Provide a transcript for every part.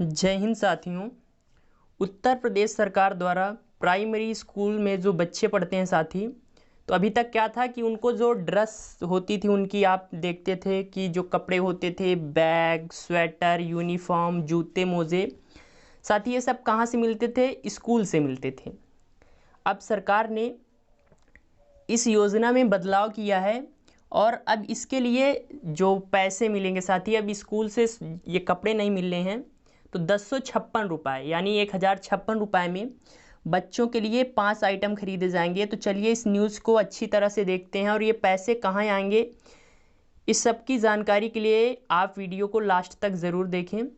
जय हिंद साथियों। उत्तर प्रदेश सरकार द्वारा प्राइमरी स्कूल में जो बच्चे पढ़ते हैं साथी, तो अभी तक क्या था कि उनको जो ड्रेस होती थी उनकी, आप देखते थे कि जो कपड़े होते थे, बैग, स्वेटर, यूनिफॉर्म, जूते, मोजे, साथी ये सब कहाँ से मिलते थे? स्कूल से मिलते थे। अब सरकार ने इस योजना में बदलाव किया है और अब इसके लिए जो पैसे मिलेंगे साथी, अब स्कूल से ये कपड़े नहीं मिल रहे हैं, तो 1056 रुपये यानी 1056 रुपये में बच्चों के लिए 5 आइटम खरीदे जाएंगे। तो चलिए इस न्यूज़ को अच्छी तरह से देखते हैं और ये पैसे कहाँ आएंगे, इस सब की जानकारी के लिए आप वीडियो को लास्ट तक ज़रूर देखें। तो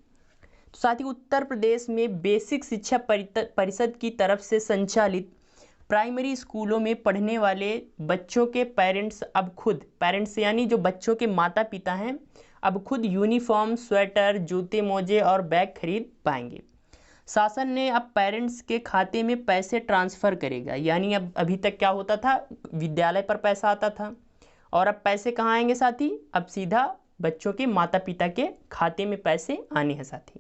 साथ ही उत्तर प्रदेश में बेसिक शिक्षा परिषद की तरफ से संचालित प्राइमरी स्कूलों में पढ़ने वाले बच्चों के पेरेंट्स यानी जो बच्चों के माता पिता हैं, अब खुद यूनिफॉर्म, स्वेटर, जूते, मोजे और बैग खरीद पाएंगे। शासन ने अब पेरेंट्स के खाते में पैसे ट्रांसफ़र करेगा, यानी अब अभी तक क्या होता था, विद्यालय पर पैसा आता था और अब पैसे कहाँ आएंगे साथी? अब सीधा बच्चों के माता पिता के खाते में पैसे आने हैं साथी।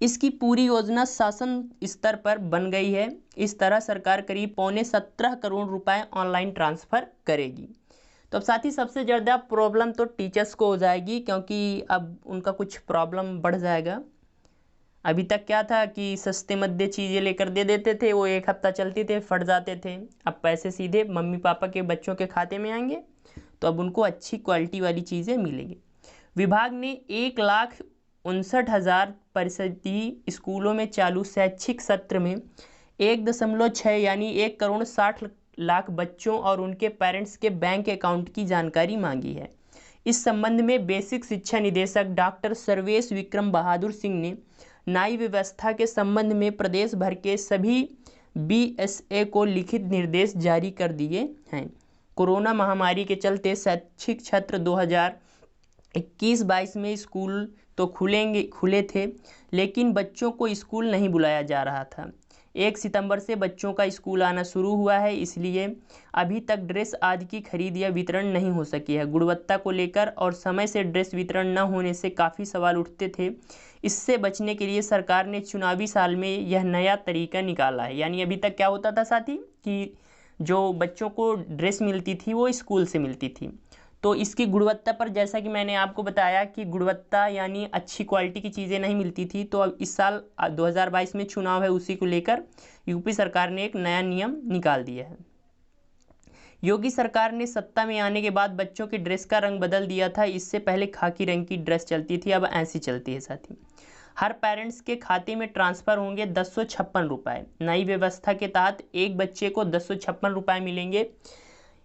इसकी पूरी योजना शासन स्तर पर बन गई है। इस तरह सरकार करीब 17.25 करोड़ रुपए ऑनलाइन ट्रांसफ़र करेगी। तो अब साथ ही सबसे ज़्यादा प्रॉब्लम तो टीचर्स को हो जाएगी, क्योंकि अब उनका कुछ प्रॉब्लम बढ़ जाएगा। अभी तक क्या था कि सस्ते मध्य चीज़ें लेकर दे देते थे, वो एक हफ्ता चलती थे, फट जाते थे। अब पैसे सीधे मम्मी पापा के बच्चों के खाते में आएंगे, तो अब उनको अच्छी क्वालिटी वाली चीज़ें मिलेंगी। विभाग ने 1,59,000 परिषदीय स्कूलों में चालू शैक्षिक सत्र में 1.6 यानी 1,60,00,000 बच्चों और उनके पेरेंट्स के बैंक अकाउंट की जानकारी मांगी है। इस संबंध में बेसिक शिक्षा निदेशक डॉक्टर सर्वेश विक्रम बहादुर सिंह ने न्याय व्यवस्था के संबंध में प्रदेश भर के सभी BSA को लिखित निर्देश जारी कर दिए हैं। कोरोना महामारी के चलते शैक्षिक सत्र 2021-22 में स्कूल तो खुले थे, लेकिन बच्चों को स्कूल नहीं बुलाया जा रहा था। 1 सितंबर से बच्चों का स्कूल आना शुरू हुआ है, इसलिए अभी तक ड्रेस आदि की खरीद या वितरण नहीं हो सकी है। गुणवत्ता को लेकर और समय से ड्रेस वितरण न होने से काफ़ी सवाल उठते थे। इससे बचने के लिए सरकार ने चुनावी साल में यह नया तरीका निकाला है। यानी अभी तक क्या होता था साथी कि जो बच्चों को ड्रेस मिलती थी वो स्कूल से मिलती थी, तो इसकी गुणवत्ता पर, जैसा कि मैंने आपको बताया कि गुणवत्ता यानी अच्छी क्वालिटी की चीज़ें नहीं मिलती थी, तो अब इस साल 2022 में चुनाव है, उसी को लेकर यूपी सरकार ने एक नया नियम निकाल दिया है। योगी सरकार ने सत्ता में आने के बाद बच्चों की ड्रेस का रंग बदल दिया था। इससे पहले खाकी रंग की ड्रेस चलती थी, अब ऐसी चलती है साथी। हर पेरेंट्स के खाते में ट्रांसफ़र होंगे 1056 रुपये। नई व्यवस्था के तहत एक बच्चे को 1056 रुपये मिलेंगे।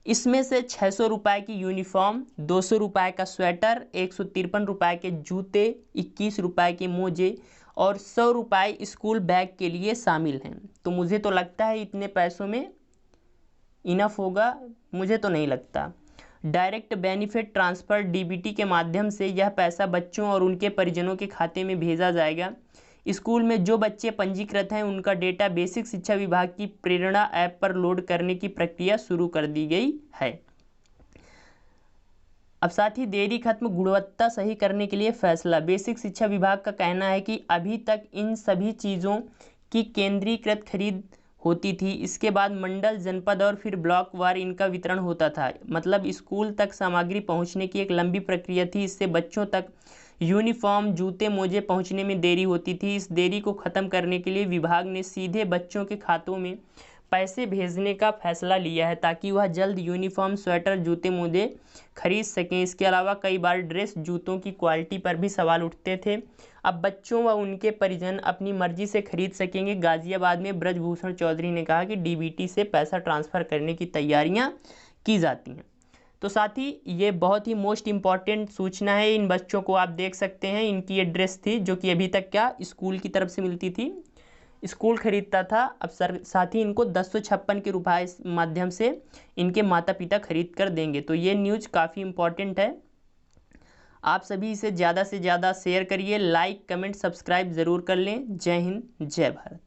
इसमें से 600 रुपये की यूनिफॉर्म, 200 रुपये का स्वेटर, 153 रुपये के जूते, 21 रुपये के मोजे और 100 रुपये स्कूल बैग के लिए शामिल हैं। तो मुझे तो लगता है इतने पैसों में इनफ होगा, मुझे तो नहीं लगता। डायरेक्ट बेनिफिट ट्रांसफ़र DBT के माध्यम से यह पैसा बच्चों और उनके परिजनों के खाते में भेजा जाएगा। स्कूल में जो बच्चे पंजीकृत हैं उनका डेटा बेसिक शिक्षा विभाग की प्रेरणा ऐप पर लोड करने की प्रक्रिया शुरू कर दी गई है। अब साथ ही देरी खत्म, गुणवत्ता सही करने के लिए फैसला। बेसिक शिक्षा विभाग का कहना है कि अभी तक इन सभी चीज़ों की केंद्रीकृत खरीद होती थी, इसके बाद मंडल, जनपद और फिर ब्लॉक वार इनका वितरण होता था। मतलब स्कूल तक सामग्री पहुंचने की एक लंबी प्रक्रिया थी। इससे बच्चों तक यूनिफॉर्म, जूते, मोजे पहुंचने में देरी होती थी। इस देरी को ख़त्म करने के लिए विभाग ने सीधे बच्चों के खातों में पैसे भेजने का फैसला लिया है, ताकि वह जल्द यूनिफॉर्म, स्वेटर, जूते, मोजे खरीद सकें। इसके अलावा कई बार ड्रेस, जूतों की क्वालिटी पर भी सवाल उठते थे। अब बच्चों व उनके परिजन अपनी मर्जी से खरीद सकेंगे। गाजियाबाद में ब्रजभूषण चौधरी ने कहा कि DBT से पैसा ट्रांसफ़र करने की तैयारियां की जाती हैं। तो साथ ही ये बहुत ही मोस्ट इम्पॉर्टेंट सूचना है। इन बच्चों को आप देख सकते हैं, इनकी ये ड्रेस थी जो कि अभी तक क्या स्कूल की तरफ से मिलती थी, स्कूल खरीदता था। अब साथ ही इनको 1056 के रुपये माध्यम से इनके माता पिता खरीद कर देंगे। तो ये न्यूज़ काफ़ी इम्पॉर्टेंट है। आप सभी इसे ज़्यादा से ज़्यादा शेयर करिए, लाइक, कमेंट, सब्सक्राइब ज़रूर कर लें। जय हिंद, जय भारत।